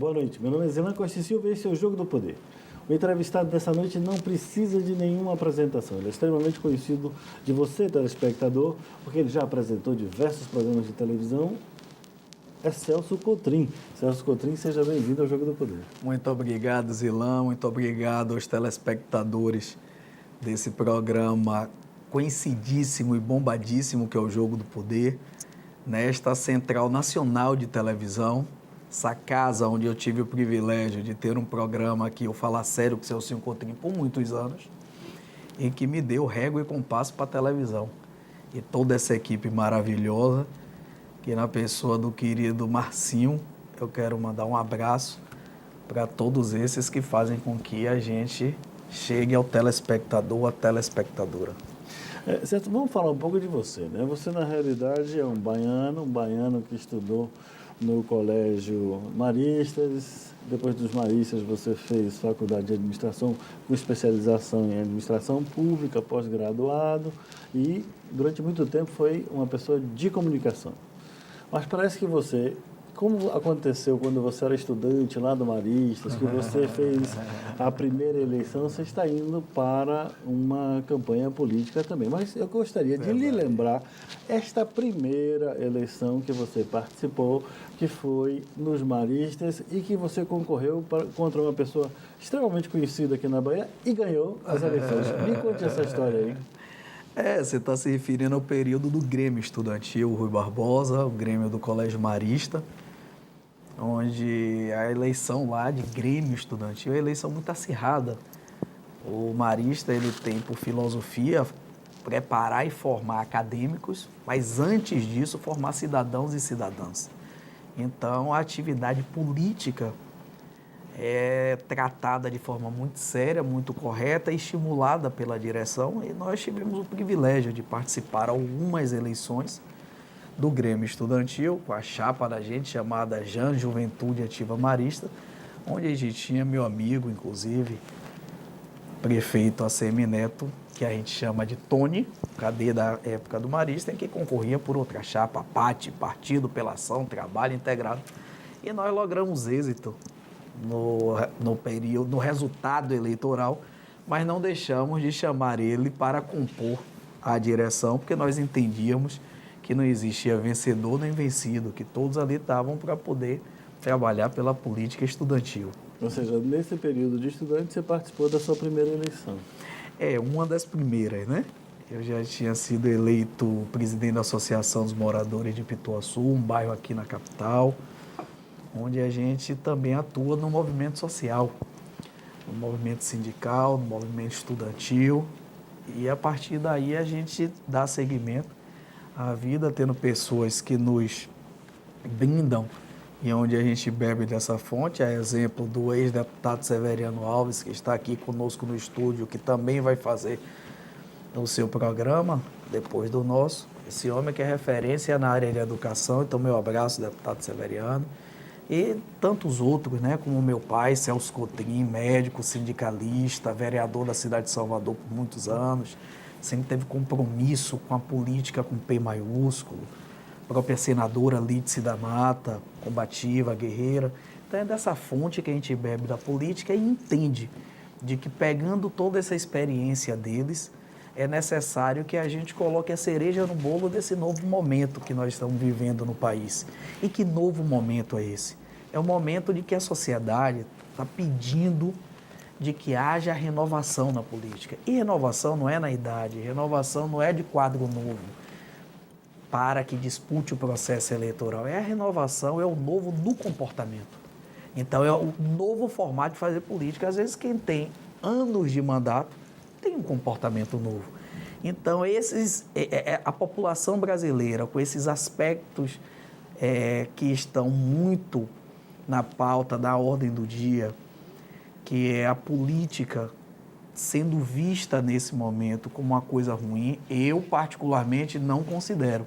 boa noite. Meu nome é Zelan Costa e Silva e esse é o Jogo do Poder. O entrevistado dessa noite não precisa de nenhuma apresentação. Ele é extremamente conhecido de você, telespectador, porque ele já apresentou diversos programas de televisão. É Celso Cotrim. Celso Cotrim, seja bem-vindo ao Jogo do Poder. Muito obrigado, Zilan. Muito obrigado aos telespectadores desse programa conhecidíssimo e bombadíssimo que é o Jogo do Poder, nesta Central Nacional de Televisão, essa casa onde eu tive o privilégio de ter um programa que eu falar sério com o Celso Cotrim por muitos anos e que me deu régua e compasso para a televisão. E toda essa equipe maravilhosa, que na pessoa do querido Marcinho, eu quero mandar um abraço para todos esses que fazem com que a gente chegue ao telespectador, à telespectadora. Certo, vamos falar um pouco de você, né? Você, na realidade, é um baiano que estudou no Colégio Maristas. Depois dos Maristas, você fez faculdade de administração com especialização em administração pública, pós-graduado, e durante muito tempo foi uma pessoa de comunicação. Mas parece que você, como aconteceu quando você era estudante lá do Maristas, que você fez a primeira eleição, você está indo para uma campanha política também. Mas eu gostaria de lhe lembrar esta primeira eleição que você participou, que foi nos Maristas e que você concorreu contra uma pessoa extremamente conhecida aqui na Bahia e ganhou as eleições. Me conte essa história aí. Você está se referindo ao período do Grêmio Estudantil Rui Barbosa, o Grêmio do Colégio Marista, onde a eleição lá de Grêmio Estudantil é uma eleição muito acirrada. O Marista, ele tem por filosofia preparar e formar acadêmicos, mas antes disso formar cidadãos e cidadãs. Então a atividade política é tratada de forma muito séria, muito correta e estimulada pela direção, e nós tivemos o privilégio de participar de algumas eleições do Grêmio Estudantil, com a chapa da gente chamada Jan Juventude Ativa Marista, onde a gente tinha meu amigo, inclusive, prefeito ACM Neto, que a gente chama de Tony, cadê da época do Marista, em que concorria por outra chapa, PAT, Partido pela Ação, Trabalho Integrado, e nós logramos êxito no período, no resultado eleitoral, mas não deixamos de chamar ele para compor a direção, porque nós entendíamos que não existia vencedor nem vencido, que todos ali estavam para poder trabalhar pela política estudantil. Ou seja, nesse período de estudante, você participou da sua primeira eleição. Uma das primeiras, né? Eu já tinha sido eleito presidente da Associação dos Moradores de Pituaçu, um bairro aqui na capital, onde a gente também atua no movimento social, no movimento sindical, no movimento estudantil, e a partir daí a gente dá seguimento à vida, tendo pessoas que nos brindam e onde a gente bebe dessa fonte, a exemplo do ex-deputado Severiano Alves, que está aqui conosco no estúdio, que também vai fazer o seu programa, depois do nosso. Esse homem que é referência na área de educação, então meu abraço, deputado Severiano. E tantos outros, né, como meu pai, Celso Cotrim, médico, sindicalista, vereador da cidade de Salvador por muitos anos, sempre teve compromisso com a política com P maiúsculo, própria senadora Lídice da Mata, combativa, guerreira. Então é dessa fonte que a gente bebe da política e entende de que pegando toda essa experiência deles, é necessário que a gente coloque a cereja no bolo desse novo momento que nós estamos vivendo no país. E que novo momento é esse? É o momento de que a sociedade está pedindo de que haja renovação na política. E renovação não é na idade, renovação não é de quadro novo para que dispute o processo eleitoral. A renovação, é o novo do comportamento. Então é o novo formato de fazer política. Às vezes quem tem anos de mandato tem um comportamento novo. Então, a população brasileira, com esses aspectos que estão muito na pauta, da ordem do dia, que é a política sendo vista nesse momento como uma coisa ruim, eu particularmente não considero.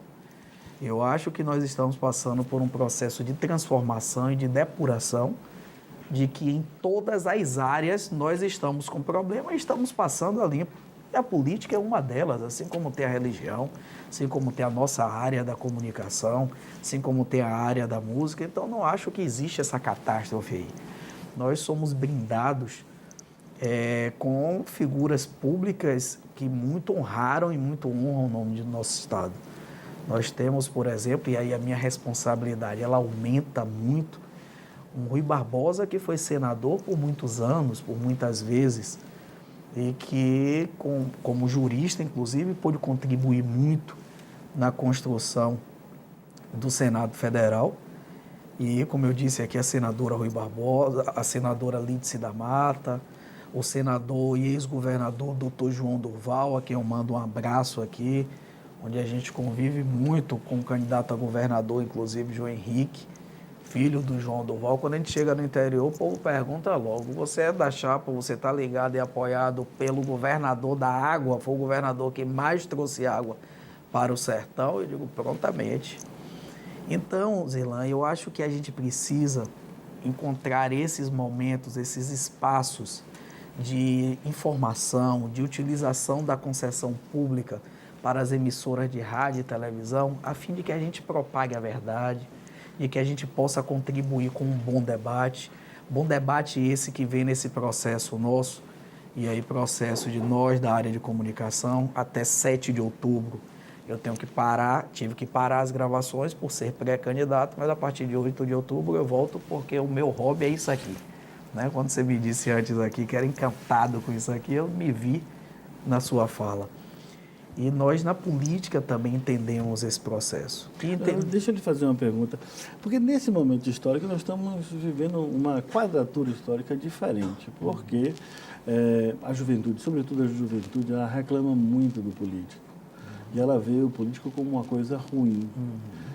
Eu acho que nós estamos passando por um processo de transformação e de depuração, de que em todas as áreas nós estamos com problema e estamos passando a limpo. E a política é uma delas, assim como tem a religião, assim como tem a nossa área da comunicação, assim como tem a área da música. Então, não acho que existe essa catástrofe aí. Nós somos brindados com figuras públicas que muito honraram e muito honram o nome do nosso Estado. Nós temos, por exemplo, e aí a minha responsabilidade, ela aumenta muito, um Rui Barbosa, que foi senador por muitos anos, por muitas vezes, e que, como jurista, inclusive, pôde contribuir muito na construção do Senado Federal. E, como eu disse aqui, a senadora Rui Barbosa, a senadora Lídice da Mata, o senador e ex-governador Dr. João Durval, a quem eu mando um abraço aqui, onde a gente convive muito com o candidato a governador, inclusive João Henrique, filho do João Durval. Quando a gente chega no interior, o povo pergunta logo, você é da chapa, você está ligado e apoiado pelo governador da água, foi o governador que mais trouxe água para o sertão? Eu digo, prontamente. Então, Zirlan, eu acho que a gente precisa encontrar esses momentos, esses espaços de informação, de utilização da concessão pública para as emissoras de rádio e televisão, a fim de que a gente propague a verdade, e que a gente possa contribuir com um bom debate esse que vem nesse processo nosso, e aí processo de nós da área de comunicação, até 7 de outubro. Eu tive que parar as gravações por ser pré-candidato, mas a partir de 8 de outubro eu volto porque o meu hobby é isso aqui. Né? Quando você me disse antes aqui que era encantado com isso aqui, eu me vi na sua fala. E nós, na política, também entendemos esse processo. Deixa eu lhe fazer uma pergunta. Porque nesse momento histórico nós estamos vivendo uma quadratura histórica diferente. Porque a juventude, sobretudo a juventude, ela reclama muito do político. E ela vê o político como uma coisa ruim.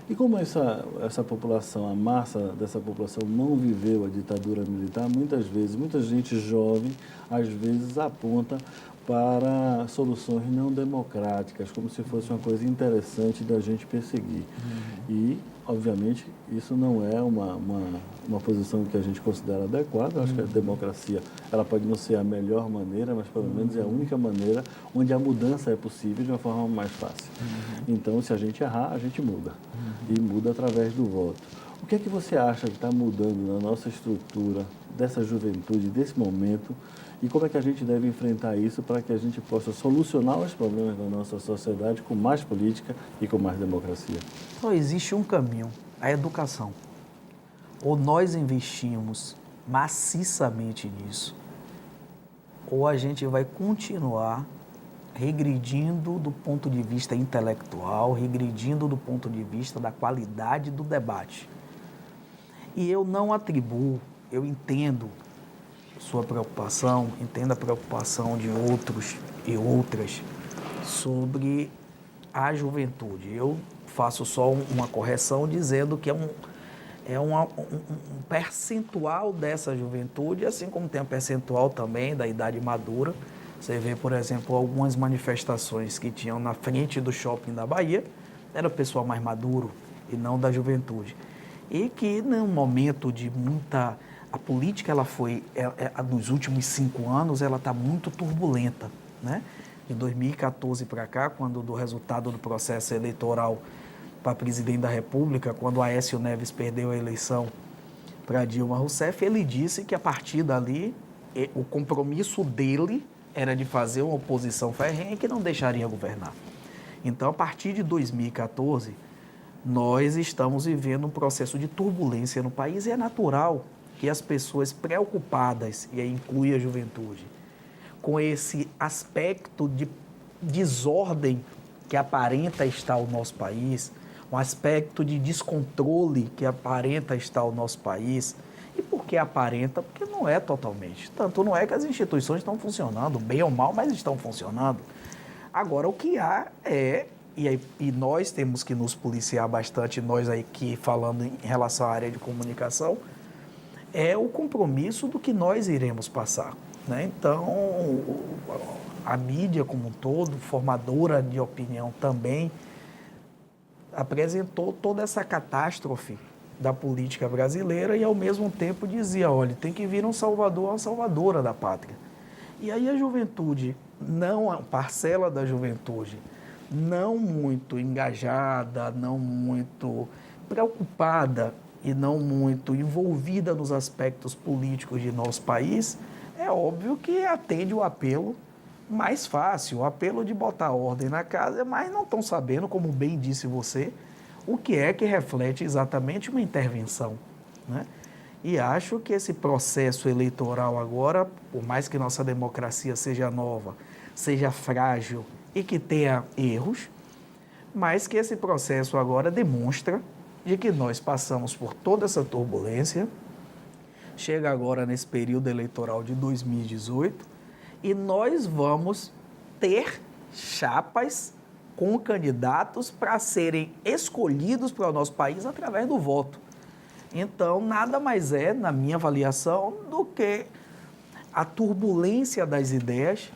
E como essa população, a massa dessa população não viveu a ditadura militar, muitas vezes, muita gente jovem, às vezes aponta para soluções não democráticas, como se fosse uma coisa interessante da gente perseguir. E, obviamente, isso não é uma posição que a gente considera adequada. Eu acho que a democracia ela pode não ser a melhor maneira, mas pelo menos é a única maneira onde a mudança é possível de uma forma mais fácil. Então, se a gente errar, a gente muda. E muda através do voto. O que é que você acha que está mudando na nossa estrutura, dessa juventude, desse momento, e como é que a gente deve enfrentar isso para que a gente possa solucionar os problemas da nossa sociedade com mais política e com mais democracia? Só existe um caminho, a educação. Ou nós investimos maciçamente nisso, ou a gente vai continuar regredindo do ponto de vista intelectual, regredindo do ponto de vista da qualidade do debate. E eu não atribuo, eu entendo sua preocupação, entendo a preocupação de outros e outras sobre a juventude. Eu faço só uma correção dizendo que é um percentual dessa juventude, assim como tem um percentual também da idade madura. Você vê, por exemplo, algumas manifestações que tinham na frente do shopping da Bahia, era o pessoal mais maduro e não da juventude. E que, num momento de muita... A política, ela foi, nos últimos 5 anos, ela está muito turbulenta, né? De 2014 para cá, quando do resultado do processo eleitoral para presidente da República, quando Aécio Neves perdeu a eleição para Dilma Rousseff, ele disse que a partir dali, o compromisso dele era de fazer uma oposição ferrenha que não deixaria governar. Então, a partir de 2014, nós estamos vivendo um processo de turbulência no país e é natural que as pessoas preocupadas, e aí inclui a juventude, com esse aspecto de desordem que aparenta estar o nosso país, um aspecto de descontrole que aparenta estar o nosso país. E por que aparenta? Porque não é totalmente. Tanto não é que as instituições estão funcionando, bem ou mal, mas estão funcionando. Agora, o que há e nós temos que nos policiar bastante, nós aqui falando em relação à área de comunicação, é o compromisso do que nós iremos passar, né? Então, a mídia como um todo, formadora de opinião também, apresentou toda essa catástrofe da política brasileira e, ao mesmo tempo, dizia, olha, tem que vir um salvador, uma salvadora da pátria. E aí a juventude, não a parcela da juventude não muito engajada, não muito preocupada e não muito envolvida nos aspectos políticos de nosso país, é óbvio que atende o apelo mais fácil, o apelo de botar ordem na casa, mas não estão sabendo, como bem disse você, o que é que reflete exatamente uma intervenção, né? E acho que esse processo eleitoral agora, por mais que nossa democracia seja nova, seja frágil e que tenha erros, mas que esse processo agora demonstra de que nós passamos por toda essa turbulência, chega agora nesse período eleitoral de 2018 e nós vamos ter chapas com candidatos para serem escolhidos para o nosso país através do voto. Então, nada mais é, na minha avaliação, do que a turbulência das ideias,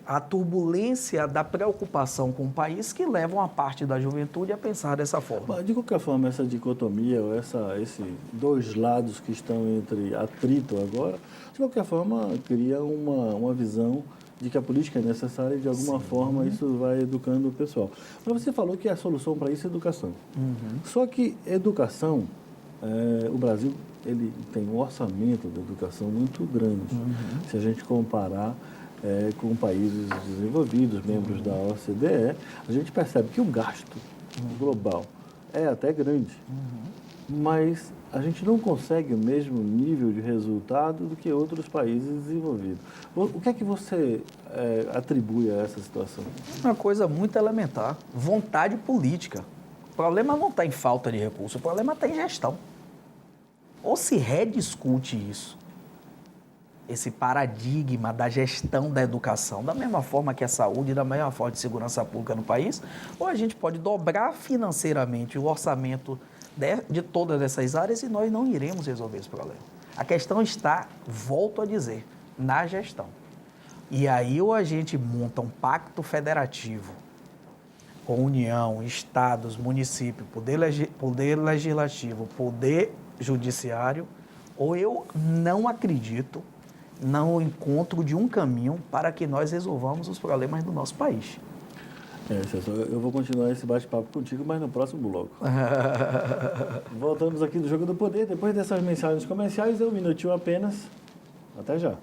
a turbulência da preocupação com o país que levam a parte da juventude a pensar dessa forma. Mas, de qualquer forma, essa dicotomia, ou esses dois lados que estão entre atrito agora, de qualquer forma, cria uma visão de que a política é necessária e, de alguma forma, isso vai educando o pessoal. Mas você falou que a solução para isso é educação. Só que educação, o Brasil ele tem um orçamento de educação muito grande, se a gente comparar com países desenvolvidos, membros da OCDE, a gente percebe que o gasto global é até grande, mas a gente não consegue o mesmo nível de resultado do que outros países desenvolvidos. O que é que você atribui a essa situação? Uma coisa muito elementar, vontade política. O problema não está em falta de recurso, o problema está em gestão. Ou se rediscute isso, esse paradigma da gestão da educação, da mesma forma que a saúde, da mesma forma de segurança pública no país, ou a gente pode dobrar financeiramente o orçamento de todas essas áreas e nós não iremos resolver esse problema. A questão está, volto a dizer, na gestão. E aí ou a gente monta um pacto federativo com União, Estados, município, poder legislativo, poder judiciário, ou eu não acredito no encontro de um caminho para que nós resolvamos os problemas do nosso país. Celso, eu vou continuar esse bate-papo contigo, mas no próximo bloco. Voltamos aqui do Jogo do Poder. Depois dessas mensagens comerciais, um minutinho apenas. Até já.